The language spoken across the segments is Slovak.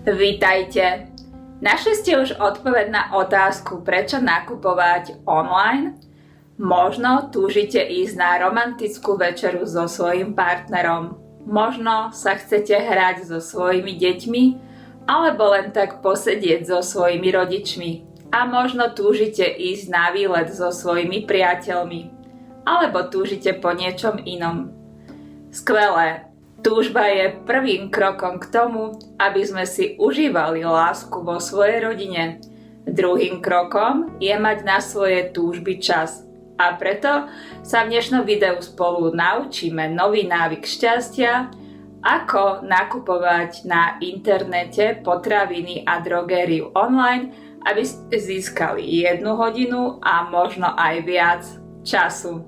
Vítajte! Našli ste už odpoveď na otázku, prečo nakupovať online? Možno túžite ísť na romantickú večeru so svojím partnerom. Možno sa chcete hrať so svojimi deťmi, alebo len tak posedieť so svojimi rodičmi. A možno túžite ísť na výlet so svojimi priateľmi. Alebo túžite po niečom inom. Skvelé! Túžba je prvým krokom k tomu, aby sme si užívali lásku vo svojej rodine. Druhým krokom je mať na svoje túžby čas. A preto sa v dnešnom videu spolu naučíme nový návyk šťastia, ako nakupovať na internete potraviny a drogériu online, aby ste získali 1 hodinu a možno aj viac času.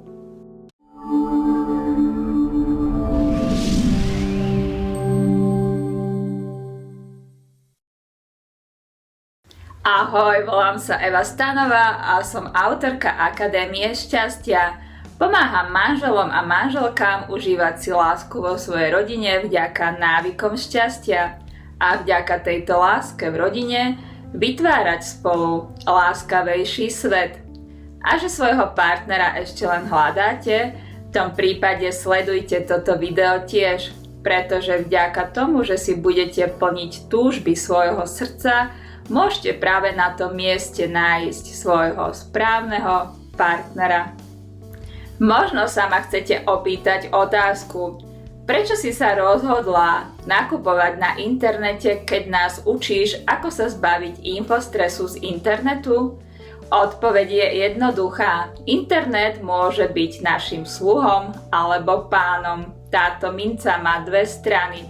Ahoj, volám sa Eva Stanová a som autorka Akadémie šťastia. Pomáham manželom a manželkám užívať si lásku vo svojej rodine vďaka návykom šťastia a vďaka tejto láske v rodine vytvárať spolu láskavejší svet. A že svojho partnera ešte len hľadáte, v tom prípade sledujte toto video tiež, pretože vďaka tomu, že si budete plniť túžby svojho srdca, môžete práve na tom mieste nájsť svojho správneho partnera. Možno sa ma chcete opýtať otázku, prečo si sa rozhodla nakupovať na internete, keď nás učíš, ako sa zbaviť infostresu z internetu? Odpoveď je jednoduchá. Internet môže byť našim sluhom alebo pánom. Táto minca má dve strany.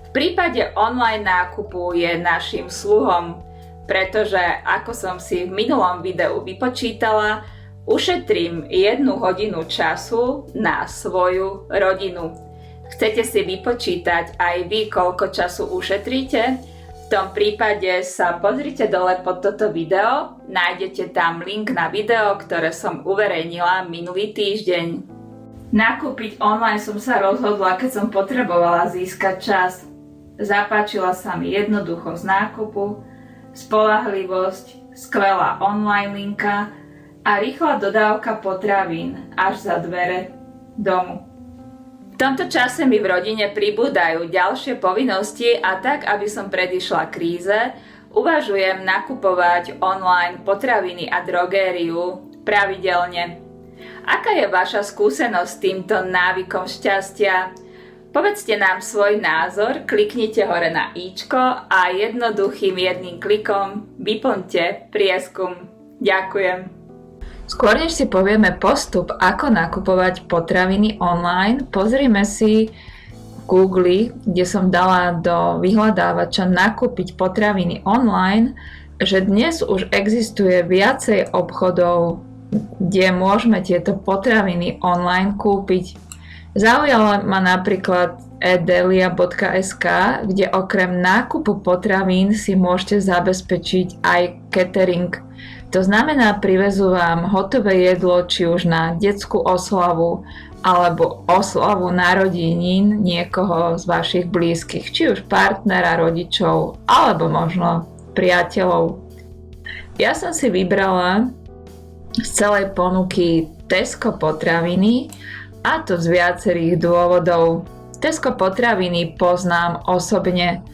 V prípade online nákupu je našim sluhom, pretože, ako som si v minulom videu vypočítala, ušetrím 1 hodinu času na svoju rodinu. Chcete si vypočítať aj vy, koľko času ušetríte? V tom prípade sa pozrite dole pod toto video, nájdete tam link na video, ktoré som uverejnila minulý týždeň. Nakúpiť online som sa rozhodla, keď som potrebovala získať čas. Zapáčila sa mi jednoduchosť nákupu, spoľahlivosť, skvelá online linka a rýchla dodávka potravín až za dvere domu. V tomto čase mi v rodine pribúdajú ďalšie povinnosti a tak, aby som predišla kríze, uvažujem nakupovať online potraviny a drogériu pravidelne. Aká je vaša skúsenosť s týmto návykom šťastia? Povedzte nám svoj názor, kliknite hore na íčko a jednoduchým jedným klikom vyplňte prieskum. Ďakujem. Skôr než si povieme postup, ako nakupovať potraviny online, pozrime si v Google, kde som dala do vyhľadávača nakúpiť potraviny online, že dnes už existuje viacej obchodov, kde môžeme tieto potraviny online kúpiť. Zaujala ma napríklad edelia.sk, kde okrem nákupu potravín si môžete zabezpečiť aj catering. To znamená, privezú vám hotové jedlo, či už na detskú oslavu alebo oslavu narodenín niekoho z vašich blízkych, či už partnera, rodičov alebo možno priateľov. Ja som si vybrala z celej ponuky Tesco potraviny, a to z viacerých dôvodov. Tesco potraviny poznám osobne,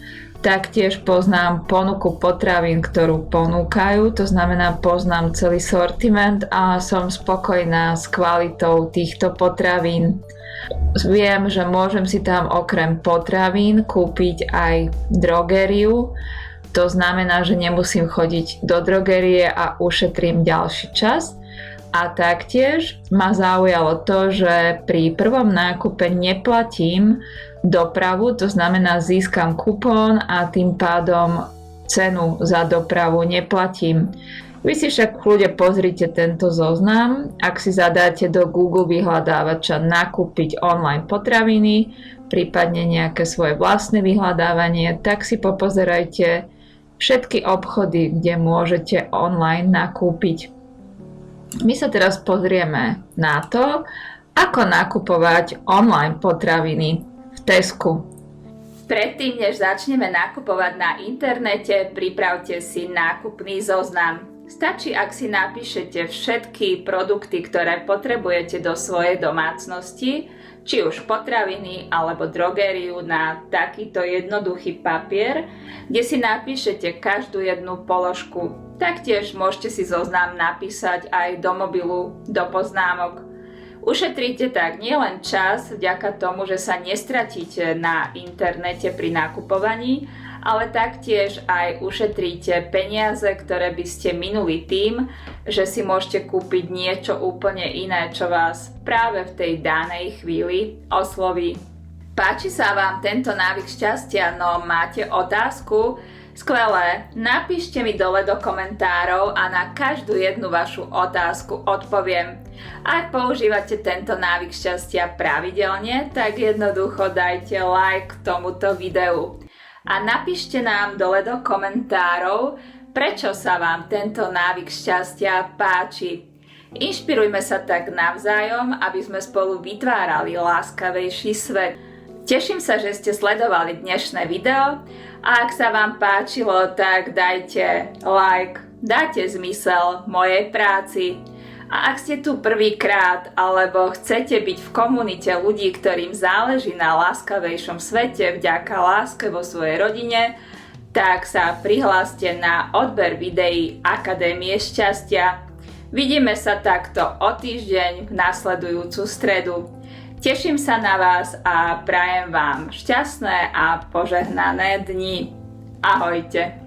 taktiež poznám ponuku potravín, ktorú ponúkajú, to znamená poznám celý sortiment a som spokojná s kvalitou týchto potravín. Viem, že môžem si tam okrem potravín kúpiť aj drogériu, to znamená, že nemusím chodiť do drogérie a ušetrím ďalší čas. A taktiež ma zaujalo to, že pri prvom nákupe neplatím dopravu, to znamená získam kupón a tým pádom cenu za dopravu neplatím. Vy si však kľudne pozrite tento zoznam, ak si zadáte do Google vyhľadávača nakúpiť online potraviny, prípadne nejaké svoje vlastné vyhľadávanie, tak si popozerajte všetky obchody, kde môžete online nakúpiť. My sa teraz pozrieme na to, ako nakupovať online potraviny v Tesku. Predtým, než začneme nakupovať na internete, pripravte si nákupný zoznam. Stačí, ak si napíšete všetky produkty, ktoré potrebujete do svojej domácnosti, či už potraviny alebo drogériu, na takýto jednoduchý papier, kde si napíšete každú jednu položku. Taktiež môžete si zoznam napísať aj do mobilu, do poznámok. Ušetríte tak nielen čas vďaka tomu, že sa nestratíte na internete pri nakupovaní, ale taktiež aj ušetríte peniaze, ktoré by ste minuli tým, že si môžete kúpiť niečo úplne iné, čo vás práve v tej danej chvíli osloví. Páči sa vám tento návyk šťastia, no máte otázku? Skvelé, napíšte mi dole do komentárov a na každú jednu vašu otázku odpoviem. Ak používate tento návyk šťastia pravidelne, tak jednoducho dajte like tomuto videu. A napíšte nám dole do komentárov, prečo sa vám tento návyk šťastia páči. Inšpirujme sa tak navzájom, aby sme spolu vytvárali láskavejší svet. Teším sa, že ste sledovali dnešné video a ak sa vám páčilo, tak dajte like, dáte zmysel mojej práci. A ak ste tu prvýkrát alebo chcete byť v komunite ľudí, ktorým záleží na láskavejšom svete vďaka láske vo svojej rodine, tak sa prihláste na odber videí Akadémie šťastia. Vidíme sa takto o týždeň v nasledujúcu stredu. Teším sa na vás a prajem vám šťastné a požehnané dni. Ahojte.